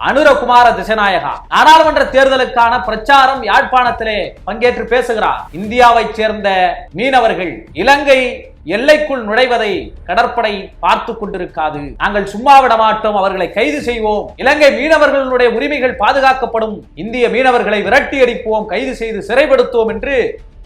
அனுரகுமார திசநாயகா நாடாளுமன்ற தேர்தலுக்கான பிரச்சாரம் யாழ்ப்பாணத்திலே பங்கேற்று பேசுகிறார். இந்தியாவைச் சேர்ந்த மீனவர்கள் இலங்கை எல்லைக்குள் நுழைவதை கடற்படை பார்த்து கொண்டிருக்காது. நாங்கள் சும்மா விட மாட்டோம், அவர்களை கைது செய்வோம், இலங்கை மீனவர்களுடைய உரிமைகள் பாதுகாக்கப்படும், இந்திய மீனவர்களை விரட்டி அடிப்போம், கைது செய்து சிறைப்படுத்துவோம் என்று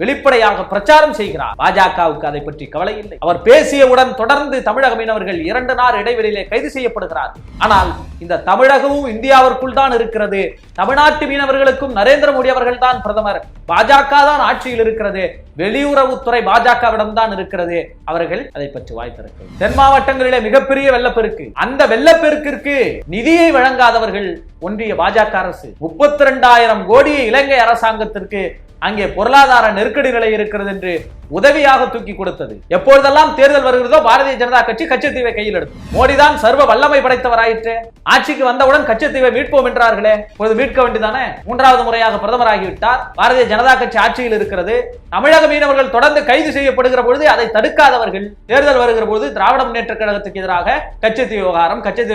வெளிப்படையாக பிரச்சாரம் செய்கிறார். பாஜகவுக்கு அதை பற்றி கவலை இல்லை. அவர் பேசியவுடன் தொடர்ந்து தமிழக மீனவர்கள் 2 நாள் இடைவெளியிலே கைது செய்யப்படுகிறார். ஆனால் இந்த தமிழகமும் இந்தியாவிற்குள் தான் இருக்கிறது. தமிழ்நாட்டு மீனவர்களுக்கும் நரேந்திர மோடி அவர்கள் தான் பிரதமர், பாஜக தான் ஆட்சியில் இருக்கிறது, வெளியுறவுத்துறை பாஜகவிடம் தான் இருக்கிறது. அவர்கள் அதை பற்றி வாய் திறக்கிறது. தென் மாவட்டங்களிலே மிகப்பெரிய வெள்ளப்பெருக்கு. அந்த வெள்ளப்பெருக்கிற்கு நிதியை வழங்காதவர்கள் ஒன்றிய பாஜக அரசு. 32,000 கோடியை இலங்கை அரசாங்கத்திற்கு அங்கே பொருளாதார நெருக்கடி நிலை இருக்கிறது என்று உதவியாக தூக்கி கொடுத்தது. எப்பொழுதெல்லாம் தேர்தல் வருகிறதோ பாரதிய ஜனதா கட்சி கச்சத்தீவை கையில் எடுத்து, மோடிதான் சர்வ வல்லமை படைத்தவராயிற்று, ஆட்சிக்கு வந்தவுடன் கச்சத்தீவை மீட்போம் என்றார்களே, இப்பொழுது மீட்க வேண்டியதானே? 3வது முறையாக பிரதமராகிவிட்டார். பாரதிய ஜனதா கட்சி ஆட்சியில் இருக்கிறது. தமிழக மீனவர்கள் தொடர்ந்து கைது செய்யப்படுகிற பொழுது அதை தடுக்காதவர்கள் தேர்தல் வருகிற பொழுது திராவிட முன்னேற்ற கழகத்துக்கு எதிராக கச்சத்தீவு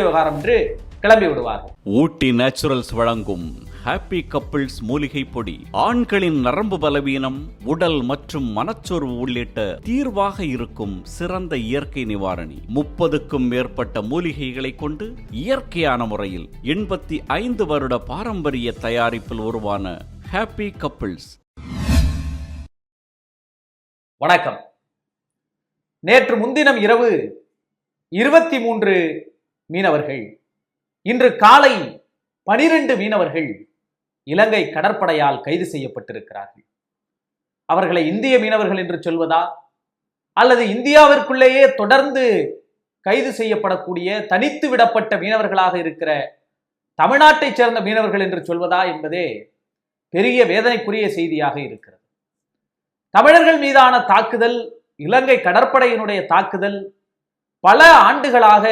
விவகாரம் என்று கிளம்பி விடுவார்கள். ஊட்டி நேச்சுரல்ஸ் வழங்கும் ஹாப்பி கப்பிள்ஸ் மூலிகை பொடி ஆண்களின் நரம்பு பலவீனம், உடல் மற்றும் மனச்சோர்வு உள்ளிட்ட தீர்வாக இருக்கும் சிறந்த இயற்கை நிவாரணி. 30க்கும் மேற்பட்ட மூலிகைகளை கொண்டு இயற்கையான முறையில் 85 வருட பாரம்பரிய தயாரிப்பில் உருவான ஹாப்பி கப்பிள்ஸ். வணக்கம். நேற்று முன்தினம் இரவு 23 மீனவர்கள், இன்று காலை 12 மீனவர்கள் இலங்கை கடற்படையால் கைது செய்யப்பட்டிருக்கிறார்கள். அவர்களை இந்திய மீனவர்கள் என்று சொல்வதா, அல்லது இந்தியாவிற்குள்ளேயே தொடர்ந்து கைது செய்யப்படக்கூடிய தனித்து விடப்பட்ட மீனவர்களாக இருக்கிற தமிழ்நாட்டைச் சேர்ந்த மீனவர்கள் என்று சொல்வதா என்பதே பெரிய வேதனைக்குரிய செய்தியாக இருக்கிறது. தமிழர்கள் மீதான தாக்குதல், இலங்கை கடற்படையினுடைய தாக்குதல் பல ஆண்டுகளாக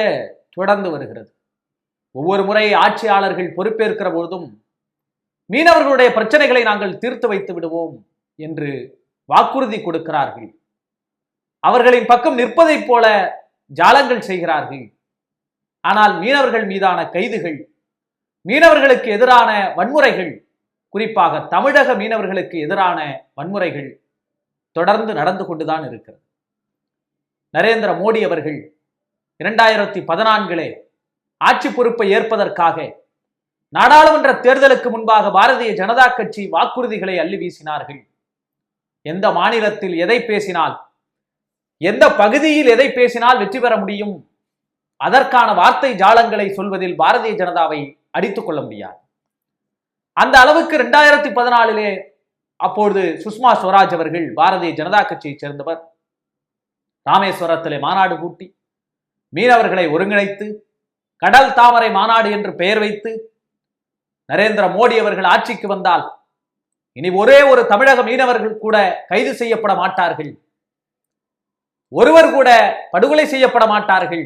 தொடர்ந்து வருகிறது. ஒவ்வொரு முறை ஆட்சியாளர்கள் பொறுப்பேற்கிற பொழுதும் மீனவர்களுடைய பிரச்சனைகளை நாங்கள் தீர்த்து வைத்து விடுவோம் என்று வாக்குறுதி கொடுக்கிறார்கள். அவர்களின் பக்கம் நிற்பதைப் போல ஜாலங்கள் செய்கிறார்கள். ஆனால் மீனவர்கள் மீதான கைதுகள், மீனவர்களுக்கு எதிரான வன்முறைகள், குறிப்பாக தமிழக மீனவர்களுக்கு எதிரான வன்முறைகள் தொடர்ந்து நடந்து கொண்டுதான் இருக்கிறது. நரேந்திர மோடி அவர்கள் 2014 ஆட்சி பொறுப்பை ஏற்பதற்காக நாடாளுமன்ற தேர்தலுக்கு முன்பாக பாரதிய ஜனதா கட்சி வாக்குறுதிகளை அள்ளி வீசினார்கள். எந்த மாநிலத்தில் எதை பேசினால், எந்த பகுதியில் எதை பேசினால் வெற்றி பெற முடியும், அதற்கான வார்த்தை ஜாலங்களை சொல்வதில் பாரதிய ஜனதாவை அடித்துக் கொள்ள முடியாது. அந்த அளவுக்கு 2014 அப்பொழுது சுஷ்மா ஸ்வராஜ் அவர்கள் பாரதிய ஜனதா கட்சியை சேர்ந்தவர், ராமேஸ்வரத்திலே மாநாடு கூட்டி மீனவர்களை ஒருங்கிணைத்து கடல் தாமரை மாநாடு என்று பெயர் வைத்து நரேந்திர மோடி அவர்கள் ஆட்சிக்கு வந்தால் இனி ஒரே ஒரு தமிழக மீனவர்கள் கூட கைது செய்யப்பட மாட்டார்கள், ஒருவர் கூட படுகொலை செய்யப்பட மாட்டார்கள்,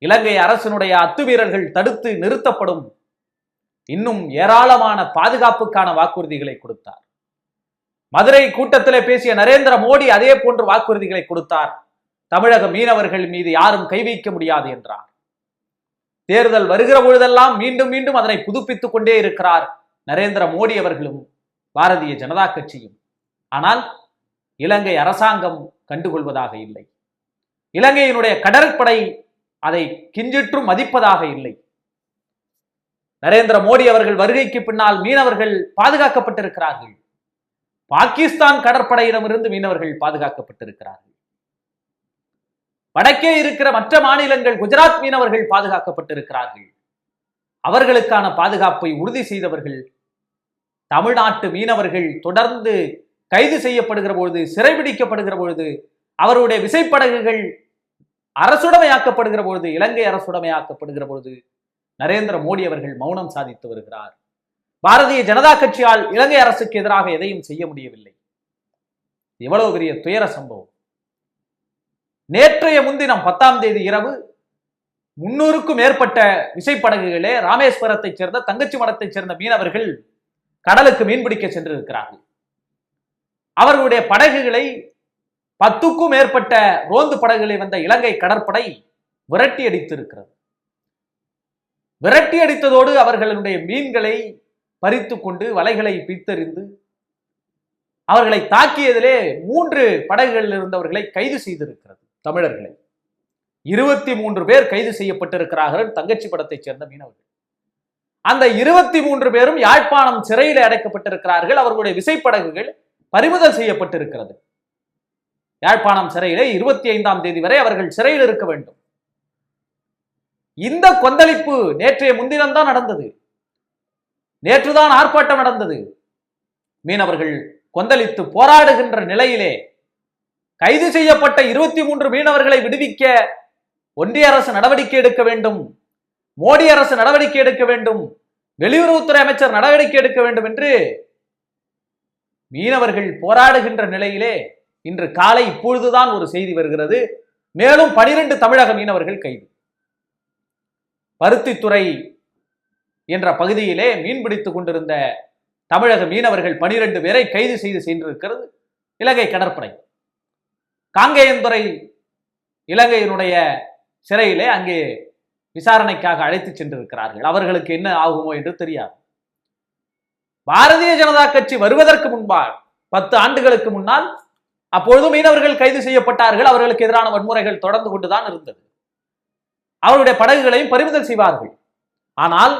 இலங்கை அரசினுடைய அத்துமீறல்கள் தடுத்து நிறுத்தப்படும், இன்னும் ஏராளமான பாதுகாப்புக்கான வாக்குறுதிகளை கொடுத்தார். மதுரை கூட்டத்திலே பேசிய நரேந்திர மோடி அதே போன்று வாக்குறுதிகளை கொடுத்தார். தமிழக மீனவர்கள் மீது யாரும் கை வைக்க முடியாது என்றார். தேர்தல் வருகிற பொழுதெல்லாம் மீண்டும் மீண்டும் அதனை புதுப்பித்துக் கொண்டே இருக்கிறார் நரேந்திர மோடி அவர்களும் பாரதிய ஜனதா கட்சியும். ஆனால் இலங்கை அரசாங்கம் கண்டுகொள்வதாக இல்லை. இலங்கையினுடைய கடற்படை அதை கிஞ்சிற்றும் மதிப்பதாக இல்லை. நரேந்திர மோடி அவர்கள் வருகைக்கு பின்னால் மீனவர்கள் பாதுகாக்கப்பட்டிருக்கிறார்கள். பாகிஸ்தான் கடற்படையிடமிருந்து மீனவர்கள் பாதுகாக்கப்பட்டிருக்கிறார்கள். வடக்கே இருக்கிற மற்ற மாநிலங்கள், குஜராத் மீனவர்கள் பாதுகாக்கப்பட்டிருக்கிறார்கள். அவர்களுக்கான பாதுகாப்பை உறுதி செய்தவர்கள் தமிழ்நாட்டு மீனவர்கள் தொடர்ந்து கைது செய்யப்படுகிற பொழுது, சிறைபிடிக்கப்படுகிற பொழுது, அவருடைய விசைப்படகுகள் அரசுடைமையாக்கப்படுகிற பொழுது, இலங்கை அரசுடைமையாக்கப்படுகிற பொழுது நரேந்திர மோடி அவர்கள் மௌனம் சாதித்து வருகிறார். பாரதிய ஜனதா கட்சியால் இலங்கை அரசுக்கு எதிராக எதையும் செய்ய முடியவில்லை. எவ்வளவு பெரிய துயர சம்பவம். நேற்றைய முன்தினம் 10ஆம் தேதி இரவு 300க்கும் மேற்பட்ட விசைப்படகுகளே ராமேஸ்வரத்தைச் சேர்ந்த தங்கச்சி மடத்தைச் சேர்ந்த மீனவர்கள் கடலுக்கு மீன்பிடிக்க சென்றிருக்கிறார்கள். அவர்களுடைய படகுகளை 10க்கும் மேற்பட்ட ரோந்து படகுகளை வந்த இலங்கை கடற்படை விரட்டி அடித்திருக்கிறது. விரட்டி அடித்ததோடு அவர்களுடைய மீன்களை பறித்து கொண்டு வலைகளை பிரித்தறிந்து அவர்களை தாக்கியதிலே 3 படகுகளில் இருந்தவர்களை கைது செய்திருக்கிறது. தமிழர்களை 23 பேர் கைது செய்யப்பட்டிருக்கிறார்கள். தங்கச்சி படத்தைச் சேர்ந்த மீனவர்கள். அந்த 23 பேரும் யாழ்ப்பாணம் சிறையில் அடைக்கப்பட்டிருக்கிறார்கள். அவர்களுடைய விசைப்படகுகள் பறிமுதல் செய்யப்பட்டிருக்கிறது. யாழ்ப்பாணம் சிறையிலே 25ஆம் தேதி வரை அவர்கள் சிறையில் இருக்க வேண்டும். இந்த கொந்தளிப்பு நேற்றைய முன்தினம்தான் நடந்தது. நேற்றுதான் ஆர்ப்பாட்டம் நடந்தது. மீனவர்கள் கொந்தளித்து போராடுகின்ற நிலையிலே கைது செய்யப்பட்ட 23 மீனவர்களை விடுவிக்க ஒன்றிய அரசு நடவடிக்கை எடுக்க வேண்டும், மோடி அரசு நடவடிக்கை எடுக்க வேண்டும், வெளியுறவுத்துறை அமைச்சர் நடவடிக்கை எடுக்க வேண்டும் என்று மீனவர்கள் போராடுகின்ற நிலையிலே இன்று காலை இப்பொழுதுதான் ஒரு செய்தி வருகிறது. மேலும் 12 தமிழக மீனவர்கள் கைது. பருத்தித்துறை என்ற பகுதியிலே மீன்பிடித்துக் கொண்டிருந்த தமிழக மீனவர்கள் 12 பேரை கைது செய்து சென்றிருக்கிறது இலங்கை கடற்படை. காங்கேயந்துறை இலங்கையினுடைய சிறையிலே அங்கே விசாரணைக்காக அழைத்து சென்றிருக்கிறார்கள். அவர்களுக்கு என்ன ஆகுமோ என்று தெரியாது. பாரதிய ஜனதா கட்சி வருவதற்கு முன்பாக 10 ஆண்டுகளுக்கு முன்னால் அப்பொழுது மீனவர்கள் கைது செய்யப்பட்டார்கள். அவர்களுக்கு எதிரான வன்முறைகள் தொடர்ந்து கொண்டுதான் இருந்தது. அவருடைய படகுகளையும் பறிமுதல் செய்வார்கள். ஆனால்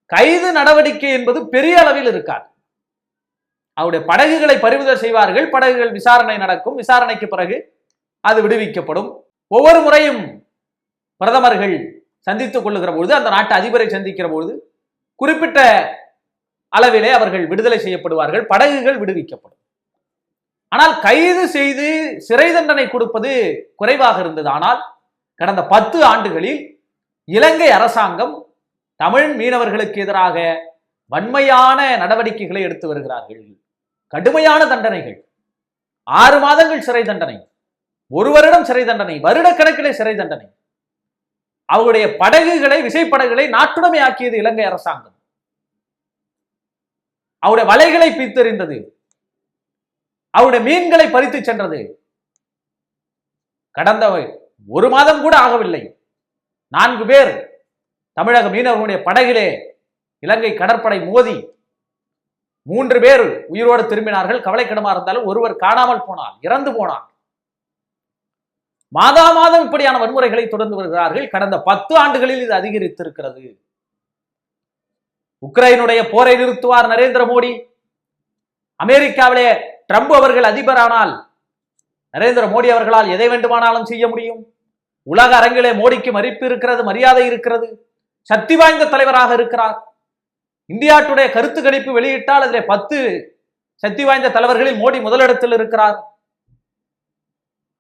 கைது நடவடிக்கை என்பது பெரிய அளவில் இருக்காது. அவருடைய படகுகளை பறிமுதல் செய்வார்கள். படகுகள் விசாரணை நடக்கும். விசாரணைக்கு பிறகு அது விடுவிக்கப்படும். ஒவ்வொரு முறையும் பிரதமர்கள் சந்தித்துக் கொள்ளுகிற பொழுது, அந்த நாட்டு அதிபரை சந்திக்கிற பொழுது குறிப்பிட்ட அளவிலே அவர்கள் விடுதலை செய்யப்படுவார்கள், படகுகள் விடுவிக்கப்படும். ஆனால் கைது செய்து சிறை தண்டனை கொடுப்பது குறைவாக இருந்தது. ஆனால் கடந்த 10 ஆண்டுகளில் இலங்கை அரசாங்கம் தமிழ் மீனவர்களுக்கு எதிராக வன்மையான நடவடிக்கைகளை எடுத்து வருகிறார்கள். கடுமையான தண்டனைகள், 6 மாதங்கள் சிறை தண்டனை, 1 வருடம் சிறை தண்டனை, வருடக்கணக்கிலே சிறை தண்டனை. அவருடைய படகுகளை, விசைப்படகுகளை நாட்டுடைமை ஆக்கியது இலங்கை அரசாங்கம். அவருடைய வலைகளை பிரித்தெறிந்தது, அவருடைய மீன்களை பறித்து சென்றது. கடந்த 1 மாதம் கூட ஆகவில்லை, 4 பேர் தமிழக மீனவர்களுடைய படகிலே இலங்கை கடற்படை மோதி 3 பேர் உயிரோடு திரும்பினார்கள். கவலைக்கிடமா இருந்தாலும் ஒருவர் காணாமல் போனார், இறந்து போனார். மாதா மாதம் இப்படியான வன்முறைகளை தொடர்ந்து வருகிறார்கள். கடந்த 10 ஆண்டுகளில் இது அதிகரித்திருக்கிறது. உக்ரைனுடைய போரை நிறுத்துவார் நரேந்திர மோடி. அமெரிக்காவிலே ட்ரம்ப் அவர்கள் அதிபரானால் நரேந்திர மோடி அவர்களால் எதை வேண்டுமானாலும் செய்ய முடியும். உலக அரங்கிலே மோடிக்கு மதிப்பு இருக்கிறது, மரியாதை இருக்கிறது, சக்தி வாய்ந்த தலைவராக இருக்கிறார். இந்தியா டுடே கருத்து கணிப்பு வெளியிட்டால் அதிலே 10 சக்தி வாய்ந்த தலைவர்களில் மோடி முதலிடத்தில் இருக்கிறார்.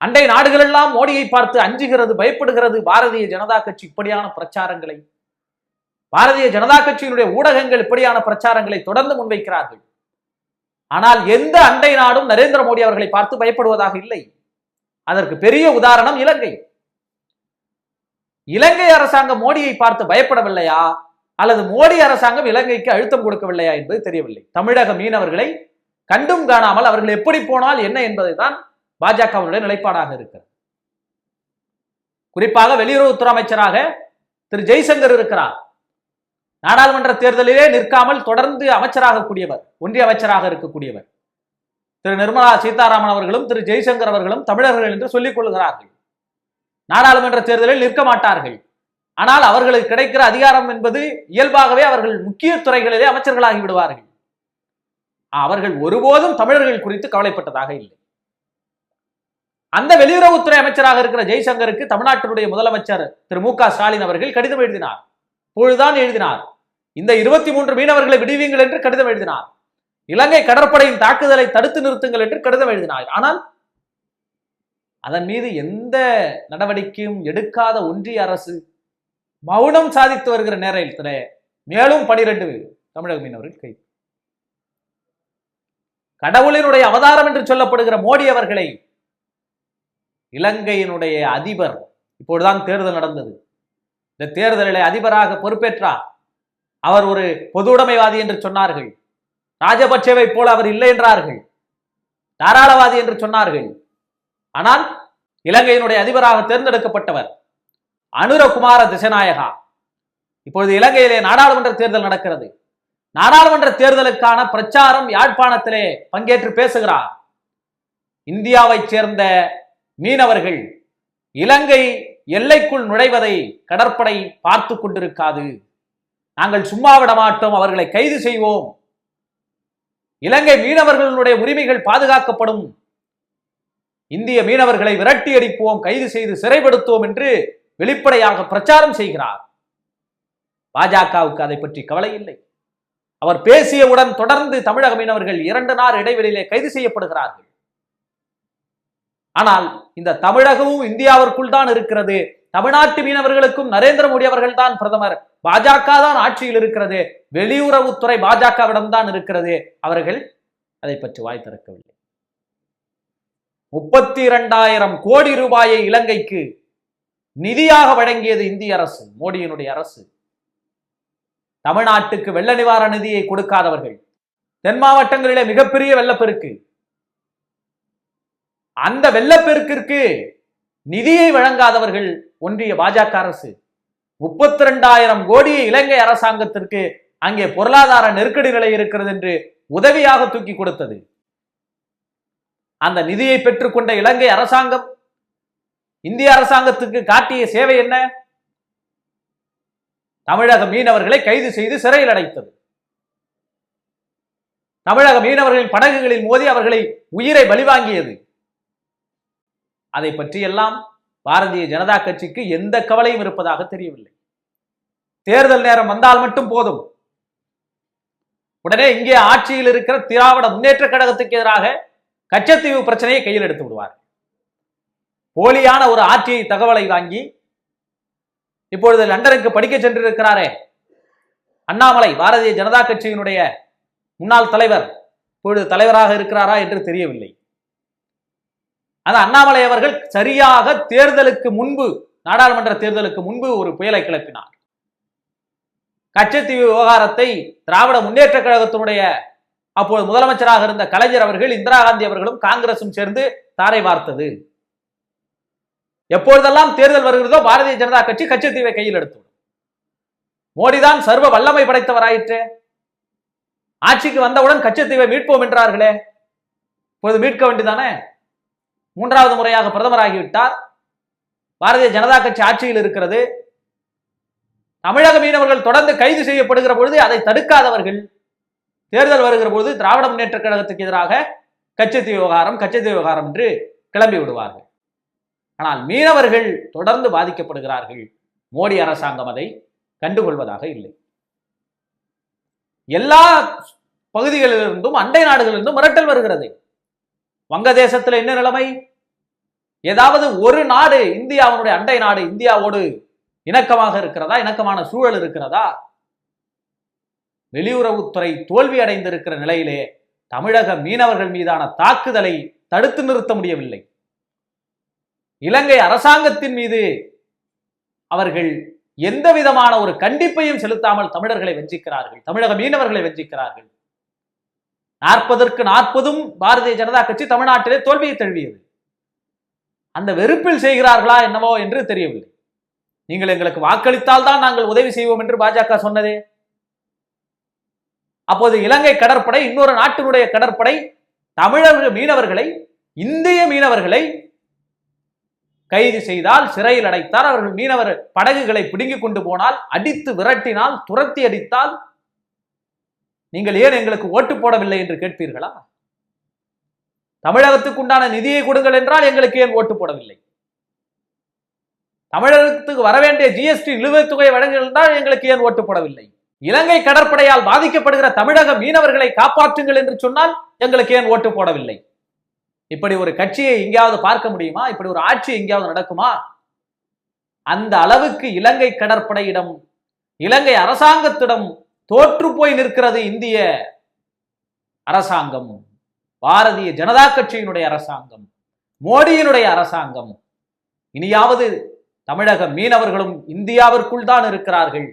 அண்டை நாடுகள் எல்லாம் மோடியை பார்த்து அஞ்சுகிறது, பயப்படுகிறது. பாரதிய ஜனதா கட்சி இப்படியான பிரச்சாரங்களை, பாரதிய ஜனதா கட்சியினுடைய ஊடகங்கள் இப்படியான பிரச்சாரங்களை தொடர்ந்து முன்வைக்கிறார்கள். ஆனால் எந்த அண்டை நாடும் நரேந்திர மோடி அவர்களை பார்த்து பயப்படுவதாக இல்லை. அதற்கு பெரிய உதாரணம் இலங்கை. இலங்கை அரசாங்கம் மோடியை பார்த்து பயப்படவில்லையா, அல்லது மோடி அரசாங்கம் இலங்கைக்கு அழுத்தம் கொடுக்கவில்லையா என்பது தெரியவில்லை. தமிழக மீனவர்களை கண்டும் காணாமல் அவர்கள் எப்படி போனால் என்ன என்பதை தான் பாஜகவுடைய நிலைப்பாடாக இருக்கிறது. குறிப்பாக வெளியுறவுத்துறை அமைச்சராக திரு ஜெய்சங்கர் இருக்கிறார். நாடாளுமன்ற தேர்தலிலே நிற்காமல் தொடர்ந்து அமைச்சராக கூடியவர், ஒன்றிய அமைச்சராக இருக்கக்கூடியவர். திரு நிர்மலா சீதாராமன் அவர்களும் திரு ஜெய்சங்கர் அவர்களும் தமிழர்கள் என்று சொல்லிக் கொள்கிறார்கள். நாடாளுமன்ற தேர்தலில் நிற்க மாட்டார்கள். ஆனால் அவர்களுக்கு கிடைக்கிற அதிகாரம் என்பது இயல்பாகவே அவர்கள் முக்கிய துறைகளிலே அமைச்சர்களாகி விடுவார்கள். அவர்கள் ஒருபோதும் தமிழர்கள் குறித்து கவலைப்பட்டதாக இல்லை. அந்த வெளியுறவுத்துறை அமைச்சராக இருக்கிற ஜெய்சங்கருக்கு தமிழ்நாட்டினுடைய முதலமைச்சர் திரு மு.க. ஸ்டாலின் அவர்கள் கடிதம் எழுதினார். இப்பொழுதுதான் எழுதினார். இந்த 23 மீனவர்களை விடுவீங்கள் என்று கடிதம் எழுதினார். இலங்கை கடற்படையின் தாக்குதலை தடுத்து நிறுத்துங்கள் என்று கடிதம் எழுதினார். ஆனால் அதன் மீது எந்த நடவடிக்கையும் எடுக்காத ஒன்றிய அரசு மௌனம் சாதித்து வருகிற நேரத்தில் மேலும் 12 தமிழக மீனவர்கள் கைது. கடவுளினுடைய அவதாரம் என்று சொல்லப்படுகிற மோடி அவர்களை இலங்கையினுடைய அதிபர், இப்பொழுதுதான் தேர்தல் நடந்தது, இந்த தேர்தலில் அதிபராக பொறுப்பேற்றார். அவர் ஒரு பொது உடைமைவாதி என்று சொன்னார்கள். ராஜபக்சேவை போல அவர் இல்லை என்றார்கள். தாராளவாதி என்று சொன்னார்கள். ஆனால் இலங்கையினுடைய அதிபராக தேர்ந்தெடுக்கப்பட்டவர் அனுரகுமார திசநாயகா. இப்பொழுது இலங்கையிலே நாடாளுமன்ற தேர்தல் நடக்கிறது. நாடாளுமன்ற தேர்தலுக்கான பிரச்சாரம் யாழ்ப்பாணத்திலே பங்கேற்று பேசுகிறார். இந்தியாவை சேர்ந்த மீனவர்கள் இலங்கை எல்லைக்குள் நுழைவதை கடற்படை பார்த்து கொண்டிருக்காது. நாங்கள் சும்மா விட மாட்டோம், அவர்களை கைது செய்வோம். இலங்கை மீனவர்களுடைய உரிமைகள் பாதுகாக்கப்படும். இந்திய மீனவர்களை விரட்டி அடிப்போம், கைது செய்து சிறைப்படுத்துவோம் என்று வெளிப்படையாக பிரச்சாரம் செய்கிறார். பாஜகவுக்கு அதை பற்றி கவலை இல்லை. அவர் பேசியவுடன் தொடர்ந்து தமிழக மீனவர்கள் 2 நாள் இடைவெளியிலே கைது செய்யப்படுகிறார்கள். ஆனால் இந்த தமிழகமும் இந்தியாவிற்குள் தான் இருக்கிறது. தமிழ்நாட்டு மீனவர்களுக்கும் நரேந்திர மோடி அவர்கள் தான் பிரதமர், பாஜக தான் ஆட்சியில் இருக்கிறது, வெளியுறவுத்துறை பாஜகவிடம் தான் இருக்கிறது. அவர்கள் அதை பற்றி வாய் திறக்கவில்லை. 32,000 கோடி ரூபாயை இலங்கைக்கு நிதியாக வழங்கியது இந்திய அரசு, மோடியினுடைய அரசு. தமிழ்நாட்டுக்கு வெள்ள நிவாரண நிதியை கொடுக்காதவர்கள், தென் மாவட்டங்களிலே மிகப்பெரிய வெள்ளப்பெருக்கு, அந்த வெள்ளப்பெருக்கிற்கு நிதியை வழங்காதவர்கள் ஒன்றிய பாஜக அரசு. 32,000 கோடியை இலங்கை அரசாங்கத்திற்கு அங்கே பொருளாதார நெருக்கடி நிலை இருக்கிறது என்று உதவியாக தூக்கி கொடுத்தது. அந்த நிதியை பெற்றுக்கொண்ட இலங்கை அரசாங்கம் இந்திய அரசாங்கத்துக்கு காட்டிய சேவை என்ன? தமிழக மீனவர்களை கைது செய்து சிறையில் அடைத்தது. தமிழக மீனவர்களின் படகுகளில் மோதி அவர்களை உயிரை பலிவாங்கியது. அதை பற்றியெல்லாம் பாரதிய ஜனதா கட்சிக்கு எந்த கவலையும் இருப்பதாக தெரியவில்லை. தேர்தல் நேரம் வந்தால் மட்டும் போதும், உடனே இங்கே ஆட்சியில் இருக்கிற திராவிட முன்னேற்ற கழகத்துக்கு எதிராக கச்சத்தீவு பிரச்சனையை கையில் எடுத்து விடுவார். போலியான ஒரு ஆட்சி தகவலை வாங்கி இப்பொழுது லண்டனுக்கு படிக்க சென்றிருக்கிறாரே அண்ணாமலை, பாரதிய ஜனதா கட்சியினுடைய முன்னாள் தலைவர், இப்பொழுது தலைவராக இருக்கிறாரா என்று தெரியவில்லை. அந்த அண்ணாமலை அவர்கள் சரியாக தேர்தலுக்கு முன்பு, நாடாளுமன்ற தேர்தலுக்கு முன்பு ஒரு புயலை கிளப்பினார். கச்சத்தீவு விவகாரத்தை திராவிட முன்னேற்ற கழகத்தினுடைய அப்போது முதலமைச்சராக இருந்த கலைஞர் அவர்கள், இந்திரா காந்தி அவர்களும் காங்கிரசும் சேர்ந்து தாரை வார்த்தது. எப்பொழுதெல்லாம் தேர்தல் வருகிறதோ பாரதிய ஜனதா கட்சி கச்சத்தீவை கையில் எடுத்துவிடும். மோடிதான் சர்வ வல்லமை படைத்தவராயிற்று. ஆட்சிக்கு வந்தவுடன் கச்சத்தீவை மீட்போம் என்றார்களே, இப்போது மீட்க வேண்டியதானே? 3வது முறையாக பிரதமராகிவிட்டார். பாரதிய ஜனதா கட்சி ஆட்சியில் இருக்கிறது. தமிழக மீனவர்கள் தொடர்ந்து கைது செய்யப்படுகிற பொழுது அதை தடுக்காதவர்கள் தேர்தல் வருகிற பொழுது திராவிட முன்னேற்ற கழகத்துக்கு எதிராக கச்சத்தீவு விவகாரம் என்று கிளம்பி விடுவார்கள். ஆனால் மீனவர்கள் தொடர்ந்து பாதிக்கப்படுகிறார்கள். மோடி அரசாங்கம் அதை கண்டுகொள்வதாக இல்லை. எல்லா பகுதிகளிலிருந்தும் அண்டை நாடுகளிலிருந்தும் மிரட்டல் வருகிறது. வங்கதேசத்தில் என்ன நிலைமை? ஏதாவது ஒரு நாடு, இந்தியாவுடைய அண்டை நாடு, இந்தியாவோடு இணக்கமாக இருக்கிறதா? இணக்கமான சூழல் இருக்கிறதா? வெளியுறவுத்துறை தோல்வி அடைந்திருக்கிற நிலையிலே தமிழக மீனவர்கள் மீதான தாக்குதலை தடுத்து நிறுத்த முடியவில்லை. இலங்கை அரசாங்கத்தின் மீது அவர்கள் எந்த விதமான ஒரு கண்டிப்பையும் செலுத்தாமல் தமிழர்களை வஞ்சிக்கிறார்கள், தமிழக மீனவர்களை வஞ்சிக்கிறார்கள். 40க்கு 40 பாரதிய ஜனதா கட்சி தமிழ்நாட்டிலே தோல்வியை தழுவியது. அந்த வெறுப்பில் செய்கிறார்களா என்னவோ என்று தெரியவில்லை. நீங்கள் எங்களுக்கு வாக்களித்தால் தான் நாங்கள் உதவி செய்வோம் என்று பாஜக சொன்னதே. அப்போது இலங்கை கடற்படை, இன்னொரு நாட்டினுடைய கடற்படை தமிழக மீனவர்களை, இந்திய மீனவர்களை கைது செய்தால், சிறையில் அடைத்தால், அவர்கள் மீனவர் படகுகளை பிடுங்கிக் கொண்டு போனால், அடித்து விரட்டினால், துரத்தி அடித்தால், நீங்கள் ஏன் எங்களுக்கு ஓட்டு போடவில்லை என்று கேட்பீர்களா? தமிழகத்துக்கு உண்டான நிதியை கொடுங்கள் என்றால் எங்களுக்கு ஏன் ஓட்டு போடவில்லை? தமிழகத்துக்கு வரவேண்டிய ஜிஎஸ்டி நிலுவைத் தொகை வழங்கியிருந்தால் எங்களுக்கு ஏன் ஓட்டு போடவில்லை? இலங்கை கடற்படையால் பாதிக்கப்படுகிற தமிழக மீனவர்களை காப்பாற்றுங்கள் என்று சொன்னால் எங்களுக்கு ஏன் ஓட்டு போடவில்லை? இப்படி ஒரு கட்சியை எங்கேயாவது பார்க்க முடியுமா? இப்படி ஒரு ஆட்சி எங்கேயாவது நடக்குமா? அந்த அளவுக்கு இலங்கை கடற்படையிடம், இலங்கை அரசாங்கத்திடம் தோற்று போய் நிற்கிறது இந்திய அரசாங்கம், பாரதிய ஜனதா கட்சியினுடைய அரசாங்கம், மோடியினுடைய அரசாங்கம். இனியாவது தமிழக மீனவர்களும் இந்தியாவிற்குள் தான் இருக்கிறார்கள்,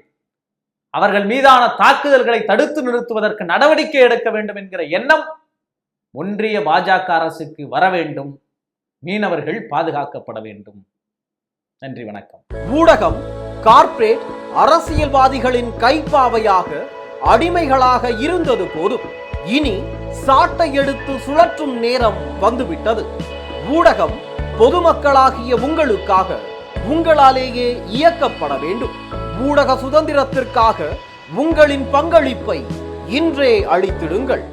அவர்கள் மீதான தாக்குதல்களை தடுத்து நிறுத்துவதற்கு நடவடிக்கை எடுக்க வேண்டும் என்கிற எண்ணம் ஒன்றிய பாஜக அரசுக்கு வர வேண்டும். மீனவர்கள் பாதுகாக்கப்பட வேண்டும். நன்றி, வணக்கம். ஊடகம் கார்ப்பரேட் அரசியல்வாதிகளின் கைப்பாவையாக அடிமைகளாக இருந்தது போதும். இனி சாட்டை எடுத்து சுழற்றும் நேரம் வந்துவிட்டது. ஊடகம் பொதுமக்களாகிய உங்களுக்காக உங்களாலேயே இயக்கப்பட வேண்டும். ஊடக சுதந்திரத்திற்காக உங்களின் பங்களிப்பை இன்றே அளித்திடுங்கள்.